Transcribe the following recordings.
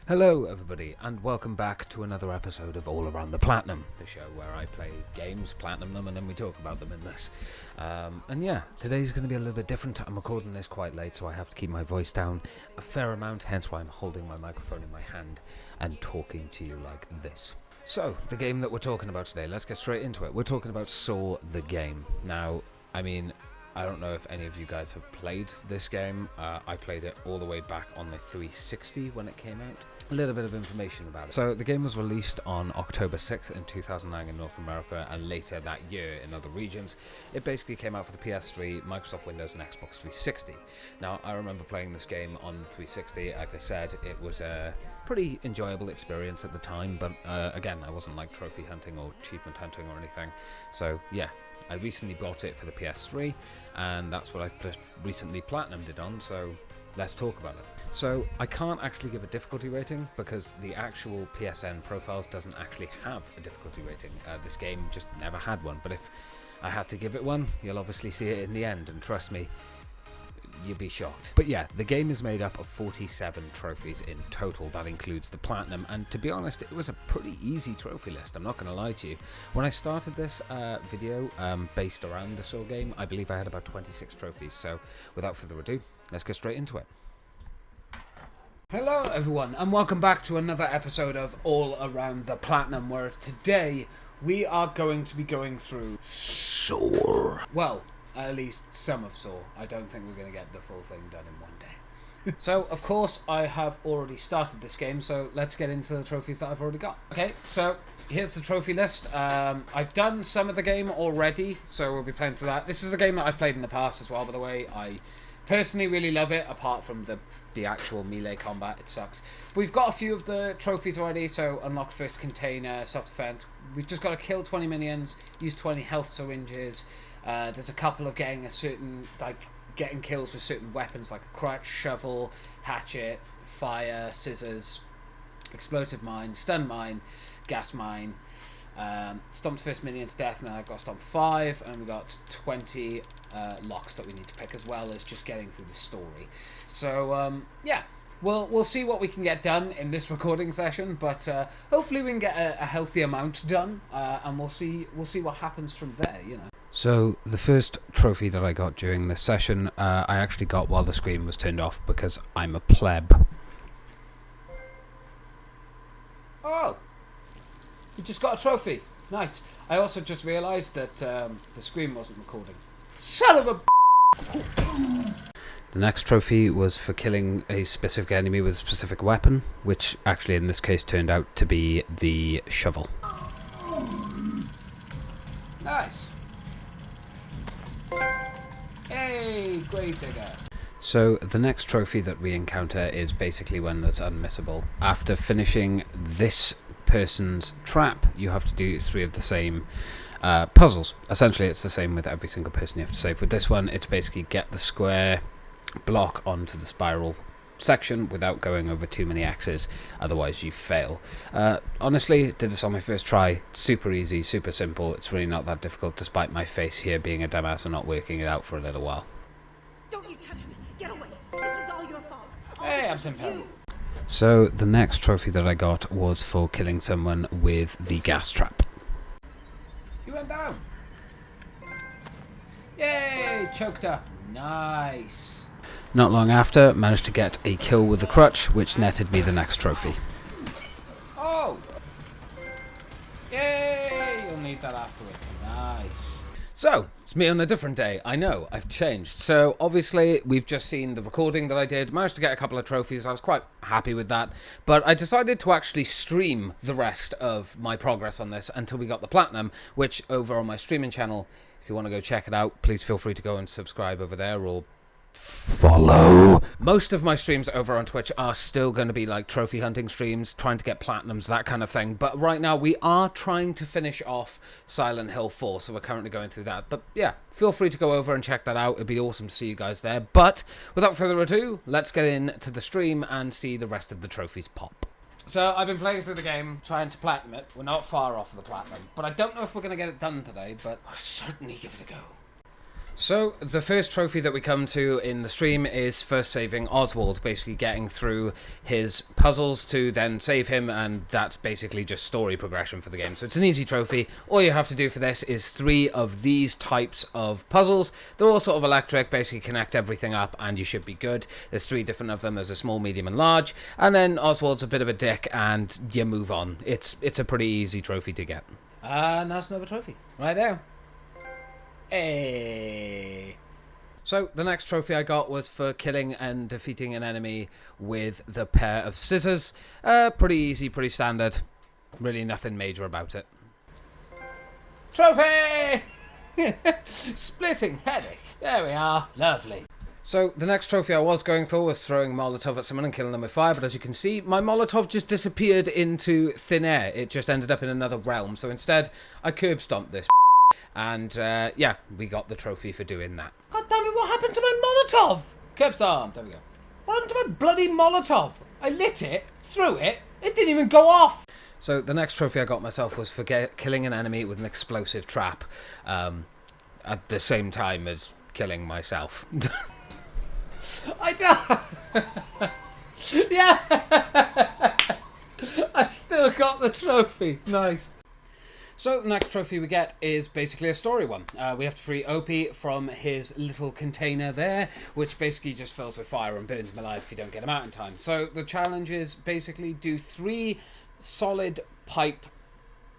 Hello everybody and welcome back to another episode of All Around the Platinum, the show where I play games, platinum them, and then we talk about them in this. And yeah, today's going to be a little bit different. I'm recording this quite late, so I have to keep my voice down a fair amount, hence why I'm holding my microphone in my hand and talking to you like this. So, the game that we're talking about today, let's get straight into it. We're talking about Saw the game. Now, I don't know if any of you guys have played this game. I played it all the way back on the 360 when it came out. A little bit of information about it. So the game was released on October 6th in 2009 in North America, and later that year in other regions. It basically came out for the PS3, Microsoft Windows, and Xbox 360. Now, I remember playing this game on the 360. Like I said, it was a pretty enjoyable experience at the time, but again, I wasn't like trophy hunting or achievement hunting or anything. So yeah, I recently bought it for the PS3, and that's what I've just recently platinumed it on, so let's talk about it. So, I can't actually give a difficulty rating because the actual PSN profiles doesn't actually have a difficulty rating. This game just never had one, but if I had to give it one, you'll obviously see it in the end, and trust me, you'll be shocked. But yeah, the game is made up of 47 trophies in total. That includes the platinum, and to be honest, it was a pretty easy trophy list, I'm not going to lie to you. When I started this video based around the Saw game, I believe I had about 26 trophies, so without further ado, let's get straight into it. Hello everyone, and welcome back to another episode of All Around the Platinum, where today we are going to be going through Saw. Well, at least some of Saw. I don't think we're going to get the full thing done in one day. So, of course, I have already started this game, so let's get into the trophies that I've already got. Okay, so here's the trophy list. I've done some of the game already, so we'll be playing through that. This is a game that I've played in the past as well, by the way. I personally really love it, apart from the actual melee combat. It sucks. But we've got a few of the trophies already, so unlock first container, self-defense. We've just got to kill 20 minions, use 20 health syringes. There's a couple of getting kills with certain weapons like a crutch, shovel, hatchet, fire, scissors, explosive mine, stun mine, gas mine, stomped first minion to death. Now I've got stomp 5, and we've got 20 locks that we need to pick, as well as just getting through the story. So yeah, we'll see what we can get done in this recording session, but hopefully we can get a healthy amount done, and we'll see what happens from there, you know. So, the first trophy that I got during this session, I actually got while the screen was turned off because I'm a pleb. Oh! You just got a trophy. Nice. I also just realised that the screen wasn't recording. Son of a... The next trophy was for killing a specific enemy with a specific weapon, which actually in this case turned out to be the shovel. Nice. Hey, Gravedigger. So the next trophy that we encounter is basically one that's unmissable. After finishing this person's trap, you have to do 3 of the same puzzles. Essentially, it's the same with every single person you have to save. With this one, it's basically get the square block onto the spiral section without going over too many X's, otherwise you fail. Honestly, did this on my first try. Super easy, super simple. It's really not that difficult, despite my face here being a dumbass and not working it out for a little while. Don't you touch me! Get away! This is all your fault. Hey, I'm Simple. So the next trophy that I got was for killing someone with the gas trap. You went down. Yay! Choked up. Nice. Not long after, managed to get a kill with the crutch, which netted me the next trophy. Oh! Yay! You'll need that afterwards. Nice. So, it's me on a different day. I know, I've changed. So, obviously, we've just seen the recording that I did. Managed to get a couple of trophies. I was quite happy with that. But I decided to actually stream the rest of my progress on this until we got the platinum, which over on my streaming channel, if you want to go check it out, please feel free to go and subscribe over there, or follow. Most of my streams over on Twitch are still going to be like trophy hunting streams, trying to get platinums, that kind of thing. But right now we are trying to finish off Silent Hill 4, so we're currently going through that. But yeah, feel free to go over and check that out. It'd be awesome to see you guys there. But without further ado, let's get into the stream and see the rest of the trophies pop. So I've been playing through the game, trying to platinum it. We're not far off of the platinum, but I don't know if we're going to get it done today, but I'll certainly give it a go. So, the first trophy that we come to in the stream is first saving Oswald, basically getting through his puzzles to then save him, and that's basically just story progression for the game. So it's an easy trophy. All you have to do for this is 3 of these types of puzzles. They're all sort of electric, basically connect everything up, and you should be good. There's 3 different of them. There's a small, medium, and large. And then Oswald's a bit of a dick, and you move on. It's a pretty easy trophy to get. And that's another trophy. Right there. Hey. So the next trophy I got was for killing and defeating an enemy with the pair of scissors. Pretty easy, pretty standard. Really nothing major about it. Trophy! Splitting headache. There we are. Lovely. So the next trophy I was going for was throwing Molotov at someone and killing them with fire, but as you can see, my Molotov just disappeared into thin air. It just ended up in another realm. So instead, I curb stomped this. And, yeah, we got the trophy for doing that. God damn it, what happened to my Molotov? Curb stomp, there we go. What happened to my bloody Molotov? I lit it, threw it, it didn't even go off. So the next trophy I got myself was for killing an enemy with an explosive trap, at the same time as killing myself. I died! Yeah! I still got the trophy. Nice. So the next trophy we get is basically a story one. We have to free Opie from his little container there, which basically just fills with fire and burns him alive if you don't get him out in time. So the challenge is basically do 3 solid pipe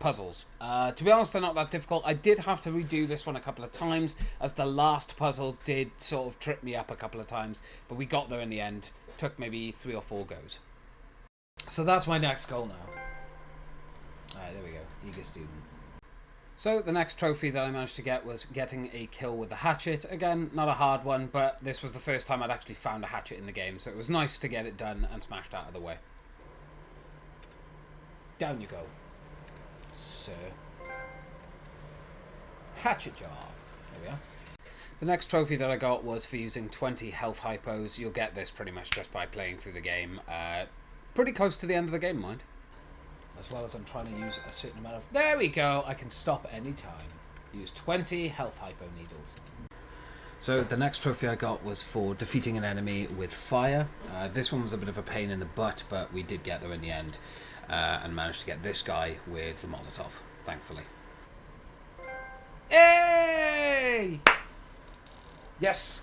puzzles. To be honest, they're not that difficult. I did have to redo this one a couple of times, as the last puzzle did sort of trip me up a couple of times, but we got there in the end. Took maybe 3 or 4 goes. So that's my next goal now. Alright, there we go. Eager student. So the next trophy that I managed to get was getting a kill with the hatchet. Again, not a hard one, but this was the first time I'd actually found a hatchet in the game, so it was nice to get it done and smashed out of the way. Down you go, sir. Hatchet job. There we are. The next trophy that I got was for using 20 health hypos. You'll get this pretty much just by playing through the game. Pretty close to the end of the game, mind. As well as I'm trying to use a certain amount of... There we go! I can stop any time. Use 20 health hypo needles. So the next trophy I got was for defeating an enemy with fire. This one was a bit of a pain in the butt, but we did get there in the end. And managed to get this guy with the Molotov, thankfully. Hey! Yes!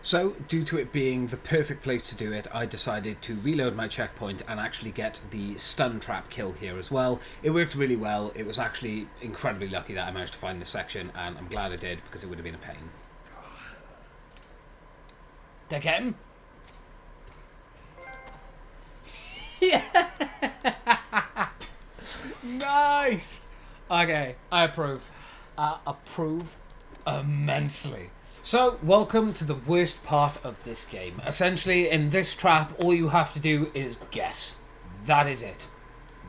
So, due to it being the perfect place to do it, I decided to reload my checkpoint and actually get the stun trap kill here as well. It worked really well. It was actually incredibly lucky that I managed to find this section, and I'm glad I did, because it would have been a pain. Did I get him? Yeah! Nice! Okay, I approve. I approve immensely. So, welcome to the worst part of this game. Essentially, in this trap, all you have to do is guess. That is it.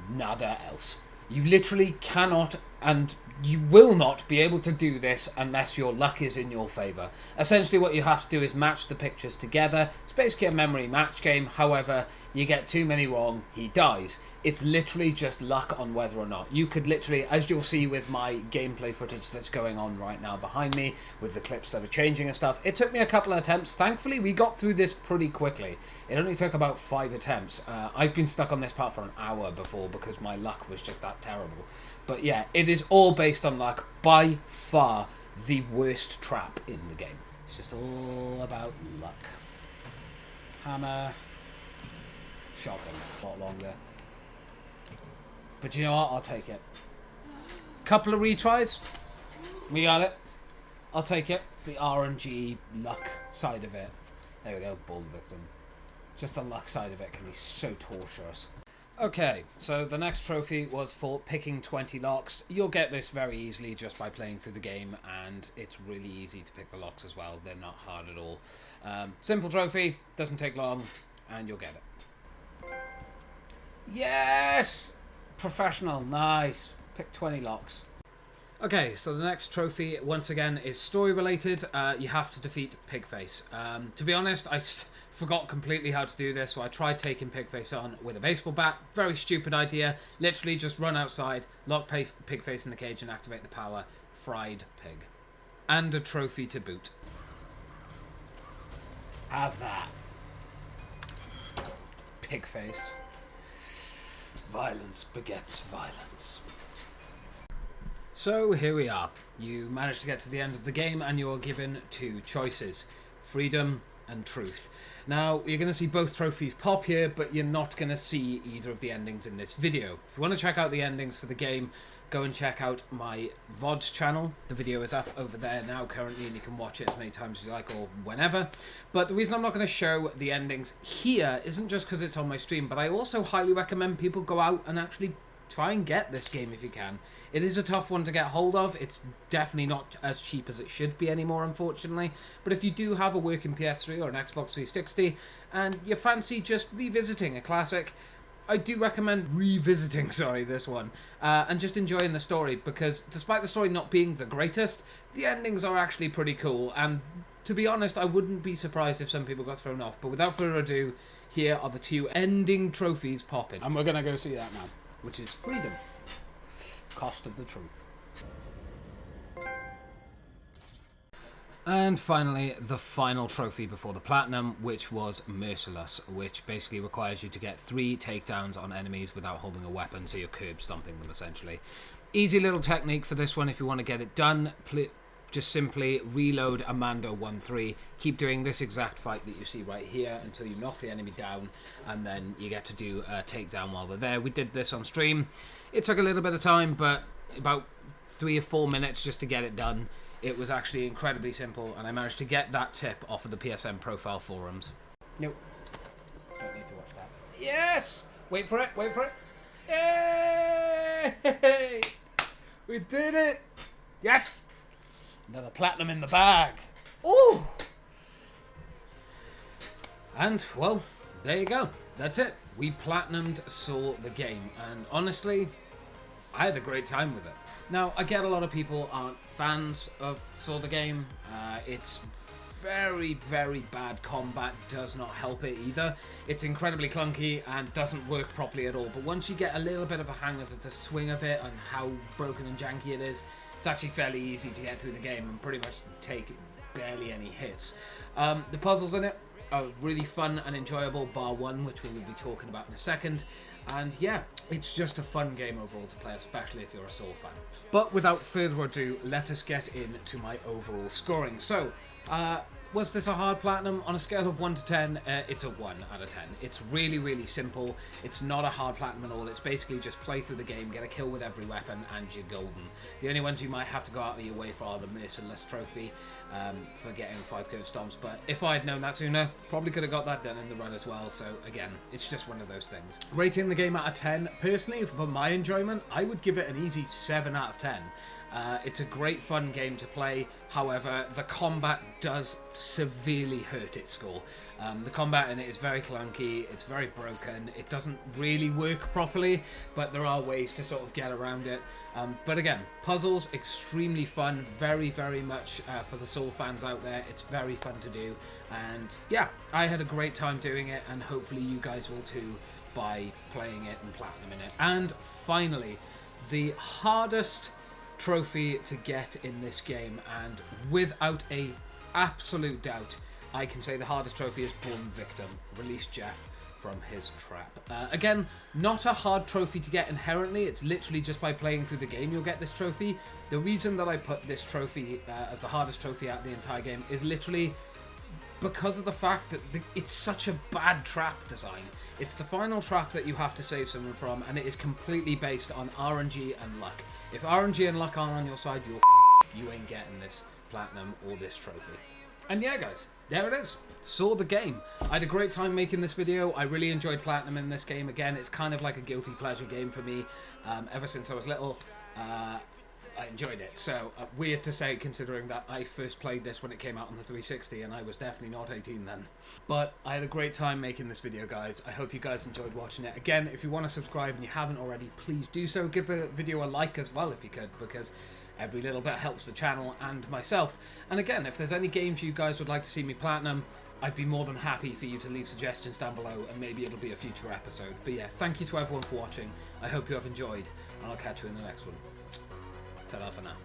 Nada else. You literally cannot and you will not be able to do this unless your luck is in your favour. Essentially, what you have to do is match the pictures together. It's basically a memory match game. However, you get too many wrong, he dies. It's literally just luck on whether or not. You could literally, as you'll see with my gameplay footage that's going on right now behind me, with the clips that are changing and stuff, it took me a couple of attempts. Thankfully, we got through this pretty quickly. It only took about 5 attempts. I've been stuck on this part for an hour before because my luck was just that terrible. But yeah, it is all based on luck. By far, the worst trap in the game. It's just all about luck. Hammer. Shotgun. A lot longer. But you know what? I'll take it. Couple of retries. We got it. I'll take it. The RNG luck side of it. There we go. Born victim. Just the luck side of it can be so torturous. Okay, so the next trophy was for picking 20 locks. You'll get this very easily just by playing through the game, and it's really easy to pick the locks as well. They're not hard at all. Simple trophy, doesn't take long, and you'll get it. Yes! Professional, nice. Pick 20 locks. Okay, so the next trophy, once again, is story-related. You have to defeat Pigface. To be honest, I forgot completely how to do this, so I tried taking Pigface on with a baseball bat. Very stupid idea. Literally just run outside, lock Pigface in the cage and activate the power. Fried pig. and a trophy to boot. Have that. Pig face. Violence begets violence. So here we are. You managed to get to the end of the game and you're given two choices. Freedom and truth. Now, you're going to see both trophies pop here, but you're not going to see either of the endings in this video. If you want to check out the endings for the game, go and check out my VODs channel. The video is up over there now currently, and you can watch it as many times as you like or whenever. But the reason I'm not going to show the endings here isn't just because it's on my stream, but I also highly recommend people go out and actually try and get this game if you can. It is a tough one to get hold of. It's definitely not as cheap as it should be anymore, unfortunately. But if you do have a working PS3 or an Xbox 360 and you fancy just revisiting a classic, I do recommend revisiting, this one, and just enjoying the story, because despite the story not being the greatest, the endings are actually pretty cool, and to be honest, I wouldn't be surprised if some people got thrown off. But without further ado, here are the two ending trophies popping. And we're going to go see that now, which is Freedom. Cost of the Truth. And finally, the final trophy before the Platinum, which was Merciless, which basically requires you to get 3 takedowns on enemies without holding a weapon, so you're curb stomping them essentially. Easy little technique for this one if you want to get it done. Just simply reload Amando 1-3, keep doing this exact fight that you see right here until you knock the enemy down, and then you get to do a takedown while they're there. We did this on stream. It took a little bit of time, but about 3 or 4 minutes just to get it done. It was actually incredibly simple, and I managed to get that tip off of the PSN profile forums. Nope. Don't need to watch that. Yes! Wait for it, wait for it. Yay! We did it! Yes! Another Platinum in the bag. Ooh! And, well, there you go. That's it. We Platinumed Saw the game, and honestly, I had a great time with it. Now, I get a lot of people aren't fans of Saw the game. It's very, very bad combat, does not help it either. It's incredibly clunky and doesn't work properly at all, but once you get a little bit of a hang of the swing of it and how broken and janky it is, it's actually fairly easy to get through the game and pretty much take barely any hits. The puzzles in it are really fun and enjoyable, bar one, which we will be talking about in a second. And yeah, it's just a fun game overall to play, especially if you're a Saw fan. But without further ado, let us get into my overall scoring. So, was this a hard Platinum? On a scale of 1 to 10, it's a 1 out of 10. It's really, really simple. It's not a hard Platinum at all. It's basically just play through the game, get a kill with every weapon, and you're golden. The only ones you might have to go out of your way for are the Merciless trophy, for getting 5 curve stomps. But if I had known that sooner, probably could have got that done in the run as well. So again, it's just one of those things. Rating the game out of 10, personally, for my enjoyment, I would give it an easy 7 out of 10. It's a great fun game to play, however the combat does severely hurt its score. The combat in it is very clunky, it's very broken, it doesn't really work properly, but there are ways to sort of get around it. But again, puzzles, extremely fun, very, very much for the Saw fans out there. It's very fun to do, and yeah, I had a great time doing it, and hopefully you guys will too by playing it and platinuming it. And finally, the hardest trophy to get in this game, and without a absolute doubt, I can say the hardest trophy is Born Victim. Release Jeff from his trap. Again, not a hard trophy to get inherently. It's literally just by playing through the game you'll get this trophy. The reason that I put this trophy as the hardest trophy out of the entire game is literally because of the fact that it's such a bad trap design. It's the final trap that you have to save someone from, and it is completely based on RNG and luck. If RNG and luck aren't on your side, you ain't getting this Platinum or this trophy. And yeah, guys, there it is. Saw the game. I had a great time making this video. I really enjoyed Platinum in this game. Again, it's kind of like a guilty pleasure game for me. Ever since I was little, I enjoyed it. So, weird to say considering that I first played this when it came out on the 360 and I was definitely not 18 then. But I had a great time making this video, guys. I hope you guys enjoyed watching it. Again, if you want to subscribe and you haven't already, please do so. Give the video a like as well if you could, because every little bit helps the channel and myself. And again, if there's any games you guys would like to see me platinum, I'd be more than happy for you to leave suggestions down below, and maybe it'll be a future episode. But yeah, thank you to everyone for watching. I hope you have enjoyed, and I'll catch you in the next one. Ta-da for now.